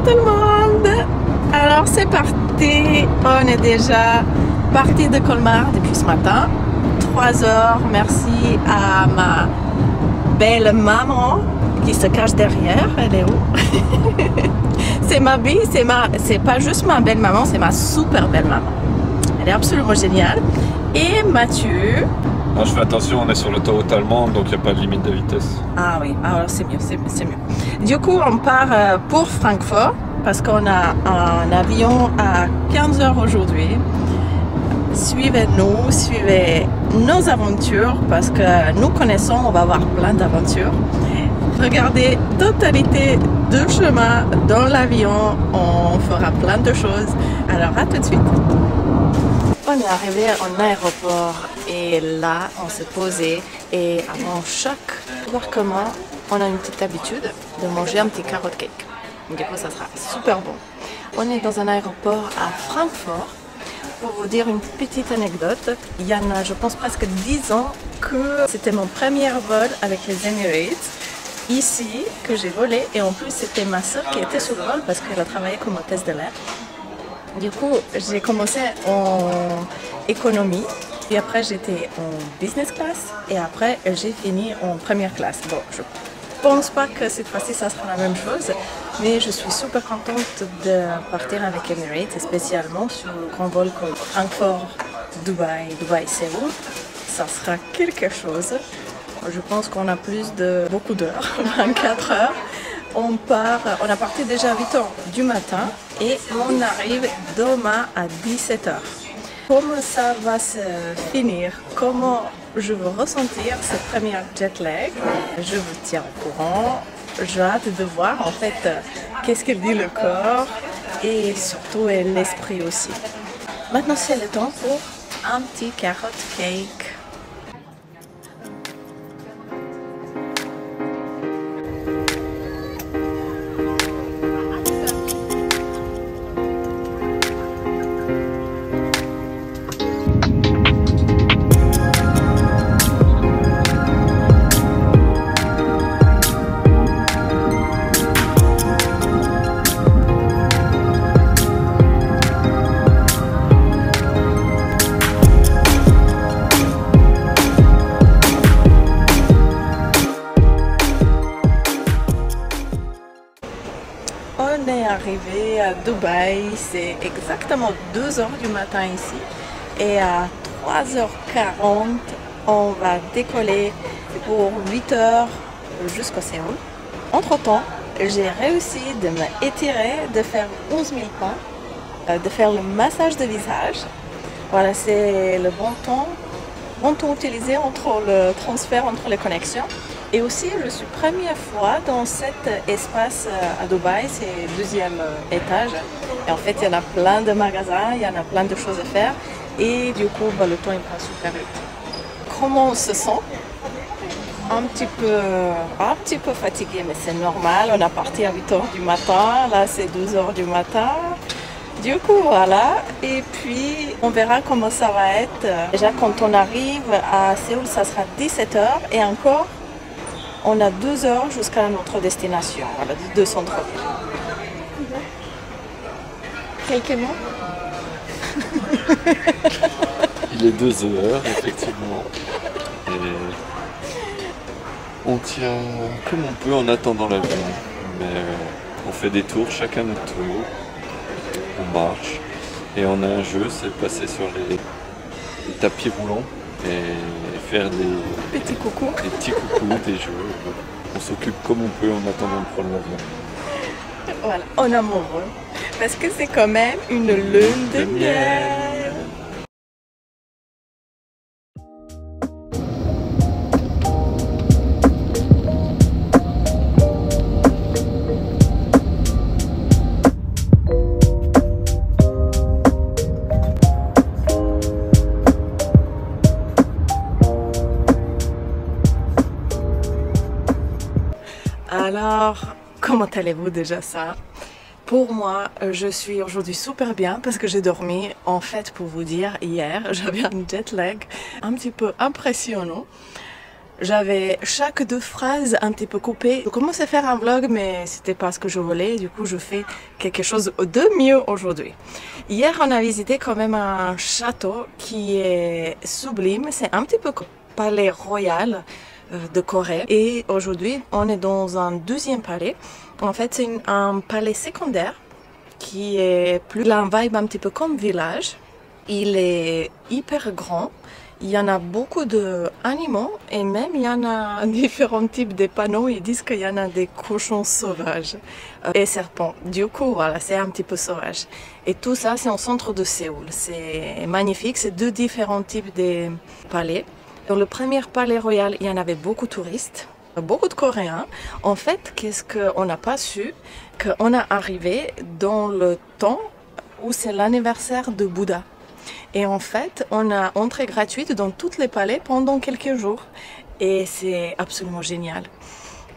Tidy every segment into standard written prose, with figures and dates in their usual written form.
tout le monde! Alors c'est parti, on est déjà parti de Colmar depuis ce matin, 3 heures, merci à ma belle maman qui se cache derrière, elle est où? C'est ma bille, c'est pas juste ma belle maman, c'est ma super belle maman. Elle est absolument géniale. Et Mathieu. Non, je fais attention, on est sur l'autoroute allemande, donc il n'y a pas de limite de vitesse. Ah oui, alors c'est mieux, c'est mieux. Du coup, on part pour Francfort, parce qu'on a un avion à 15 heures aujourd'hui. Suivez-nous, suivez nos aventures, parce que nous connaissons, on va avoir plein d'aventures. Regardez, totalité de chemin dans l'avion, on fera plein de choses. Alors à tout de suite. On est arrivé en aéroport et là on s'est posé et avant chaque embarquement on a une petite habitude de manger un petit carrot cake. Du coup ça sera super bon. On est dans un aéroport à Francfort. Pour vous dire une petite anecdote, il y en a je pense presque 10 ans que c'était mon premier vol avec les Emirates ici que j'ai volé et en plus c'était ma soeur qui était sur le vol parce qu'elle a travaillé comme hôtesse de l'air. Du coup, j'ai commencé en économie, puis après j'étais en business class et après j'ai fini en première classe. Bon, je pense pas que cette fois-ci ça sera la même chose, mais je suis super contente de partir avec Emirates, spécialement sur le grand vol comme Francfort, Dubaï, Dubaï-Séoul. Ça sera quelque chose. Je pense qu'on a plus de beaucoup d'heures, 24 heures. On a parti déjà à 8 heures du matin et on arrive demain à 17 heures. Comment ça va se finir? Comment je veux ressentir cette première jet lag? Je vous tiens au courant. J'ai hâte de voir en fait qu'est-ce que dit le corps et surtout l'esprit aussi. Maintenant c'est le temps pour un petit carrot cake. On est arrivé à Dubaï, c'est exactement 2 heures du matin ici et à 3h40 on va décoller pour 8 heures jusqu'au Séoul. Entre temps, j'ai réussi de m'étirer, de faire 11 000 pas, de faire le massage de visage. Voilà, c'est le bon temps utilisé entre le transfert entre les connexions. Et aussi, je suis première fois dans cet espace à Dubaï, c'est le 2e étage. Et en fait, il y en a plein de magasins, il y en a plein de choses à faire. Et du coup, le temps il passe super vite. Comment on se sent? Un petit peu fatigué, mais c'est normal. On a parti à 8 heures du matin, là c'est 12 heures du matin. Du coup, voilà. Et puis, on verra comment ça va être. Déjà, quand on arrive à Séoul, ça sera 17 heures et encore. On a 2 heures jusqu'à notre destination, voilà, de centre-ville. Quelques mots? Il est 2 heures, effectivement. Et on tient comme on peut en attendant l'avion. Mais on fait des tours, chacun notre tour. On marche. Et on a un jeu, c'est de passer sur les tapis roulants. Et faire des petits coucous, des jeux. On s'occupe comme on peut en attendant de prendre l'avion. Voilà, en amoureux. Parce que c'est quand même une lune de miel. Alors, comment allez-vous déjà ça? Pour moi, je suis aujourd'hui super bien parce que j'ai dormi, en fait, pour vous dire, hier, j'avais un jet lag un petit peu impressionnant. J'avais chaque 2 phrases un petit peu coupées. Je commençais à faire un vlog, mais c'était pas ce que je voulais. Du coup, je fais quelque chose de mieux aujourd'hui. Hier, on a visité quand même un château qui est sublime. C'est un petit peu comme le palais royal de Corée. Et aujourd'hui, on est dans un deuxième palais. En fait, c'est un palais secondaire qui est plus un vibe un petit peu comme village. Il est hyper grand. Il y en a beaucoup d'animaux et même il y en a différents types de panneaux. Ils disent qu'il y en a des cochons sauvages et serpents. Du coup, voilà, c'est un petit peu sauvage. Et tout ça, c'est au centre de Séoul. C'est magnifique. C'est 2 différents types de palais. Dans le premier palais royal, il y en avait beaucoup de touristes, beaucoup de Coréens. En fait, qu'est-ce qu'on n'a pas su? Qu'on est arrivé dans le temps où c'est l'anniversaire de Bouddha. Et en fait, on a entrée gratuite dans tous les palais pendant quelques jours. Et c'est absolument génial.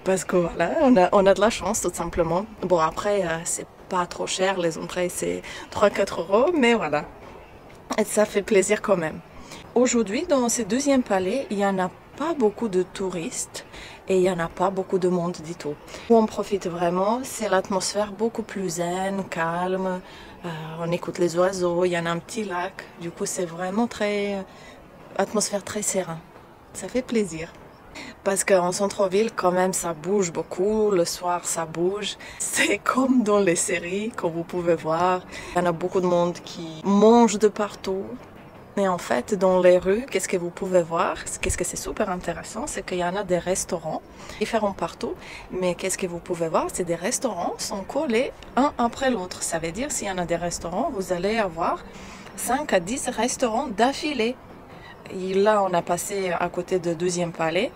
Parce que voilà, on a de la chance tout simplement. Bon, après, c'est pas trop cher. Les entrées, c'est 3-4 euros. Mais voilà, et ça fait plaisir quand même. Aujourd'hui, dans ce deuxième palais, il n'y en a pas beaucoup de touristes. Et il n'y en a pas beaucoup de monde du tout. Où on profite vraiment, c'est l'atmosphère beaucoup plus zen, calme. On écoute les oiseaux, il y en a un petit lac. Du coup, c'est vraiment atmosphère très sereine. Ça fait plaisir. Parce qu'en centre-ville, quand même, ça bouge beaucoup. Le soir, ça bouge. C'est comme dans les séries, comme vous pouvez voir. Il y en a beaucoup de monde qui mange de partout. Mais en fait, dans les rues, qu'est-ce que vous pouvez voir? Qu'est-ce que c'est super intéressant, c'est qu'il y en a des restaurants différents partout. Mais qu'est-ce que vous pouvez voir? C'est des restaurants sont collés un après l'autre. Ça veut dire, s'il y en a des restaurants, vous allez avoir 5 à 10 restaurants d'affilée. Et là, on a passé à côté du deuxième palais.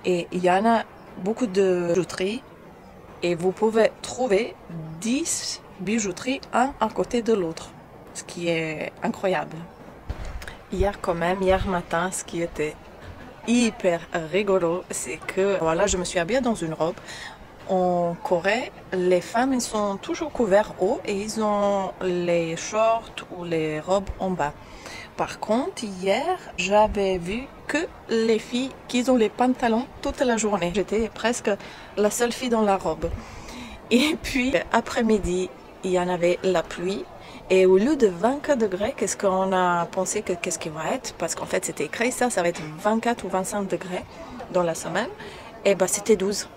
Et il y en a beaucoup de bijouteries. Et vous pouvez trouver 10 bijouteries, un à côté de l'autre. Ce qui est incroyable. Hier matin, ce qui était hyper rigolo, c'est que voilà, je me suis habillée dans une robe. En Corée, les femmes elles sont toujours couvertes haut et ils ont les shorts ou les robes en bas. Par contre, hier, j'avais vu que les filles qui ont les pantalons toute la journée. J'étais presque la seule fille dans la robe. Et puis, après-midi, il y en avait la pluie. Et au lieu de 24 degrés, qu'est-ce qu'on a pensé que qu'est-ce qui va être? Parce qu'en fait, c'était écrit ça va être 24 ou 25 degrés dans la semaine. Et ben, c'était 12.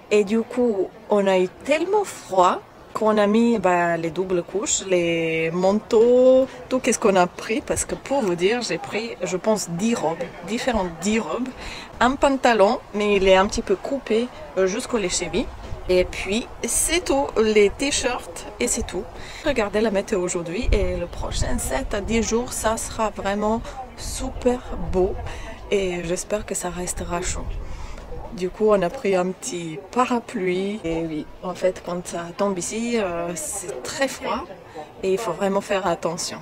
Et du coup, on a eu tellement froid qu'on a mis les doubles couches, les manteaux, tout qu'est-ce qu'on a pris. Parce que pour vous dire, j'ai pris, je pense, 10 robes, différentes 10 robes. Un pantalon, mais il est un petit peu coupé jusqu'aux chevilles. Et puis, c'est tout, les t-shirts et c'est tout. Regardez la météo aujourd'hui et le prochain 7 à 10 jours, ça sera vraiment super beau et j'espère que ça restera chaud. Du coup, on a pris un petit parapluie et oui, en fait, quand ça tombe ici, c'est très froid et il faut vraiment faire attention.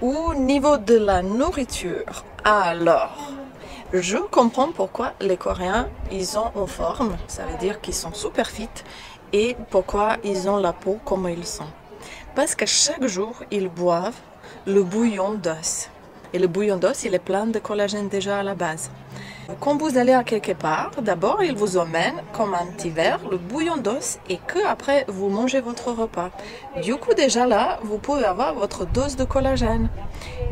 Au niveau de la nourriture, alors... Je comprends pourquoi les Coréens, ils sont en forme, ça veut dire qu'ils sont super fit, et pourquoi ils ont la peau comme ils sont. Parce que chaque jour, ils boivent le bouillon d'os. Et le bouillon d'os, il est plein de collagène déjà à la base. Quand vous allez à quelque part, d'abord, ils vous emmènent comme un petit verre, le bouillon d'os, et que après vous mangez votre repas. Du coup, déjà là, vous pouvez avoir votre dose de collagène.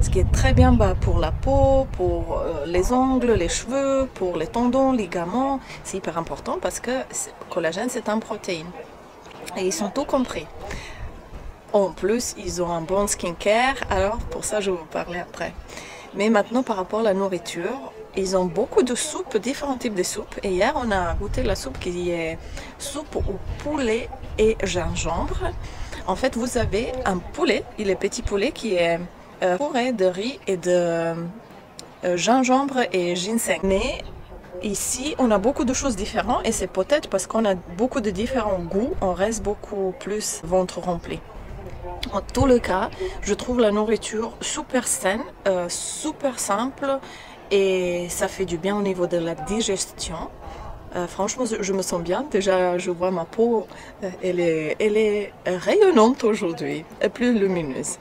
Ce qui est très bien pour la peau, pour les ongles, les cheveux, pour les tendons, ligaments. C'est hyper important parce que le collagène, c'est une protéine. Et ils sont tout compris. En plus, ils ont un bon skincare. Alors, pour ça, je vais vous parler après. Mais maintenant, par rapport à la nourriture, ils ont beaucoup de soupes, différents types de soupes. Et hier, on a goûté la soupe qui est soupe au poulet et gingembre. En fait, vous avez un poulet, il est petit poulet qui est fourré de riz et de gingembre et ginseng. Mais ici, on a beaucoup de choses différentes et c'est peut-être parce qu'on a beaucoup de différents goûts, on reste beaucoup plus ventre rempli. En tous les cas, je trouve la nourriture super saine, super simple et ça fait du bien au niveau de la digestion. Franchement, je me sens bien. Déjà, je vois ma peau, elle est rayonnante aujourd'hui et plus lumineuse.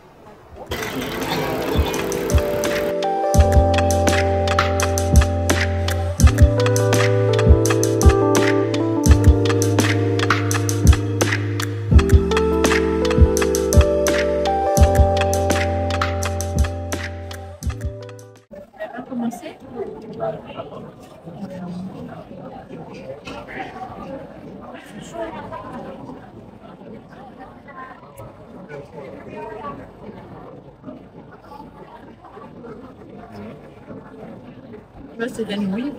Là, c'est des nouilles.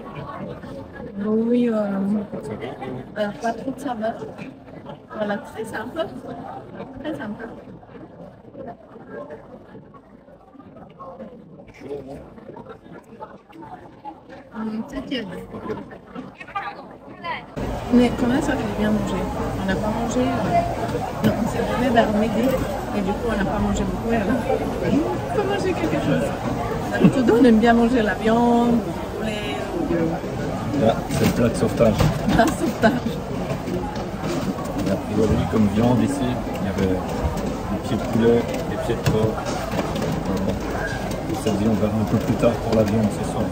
Nouilles, pas trop de saveur. Voilà, très simple. Très simple. C'est tiède. Mais comment ça fait bien manger? On n'a pas mangé. Non, on s'est levé vers midi. Et du coup, on n'a pas mangé beaucoup. Et alors, on peut manger quelque chose. D'habitude, on aime bien manger la viande, le poulet. Là, c'est le plat de sauvetage. La sauvetage. Et a priori, comme viande ici, il y avait des pieds de poulet, des pieds de porc. Cette viande verra un peu plus tard pour la viande ce soir.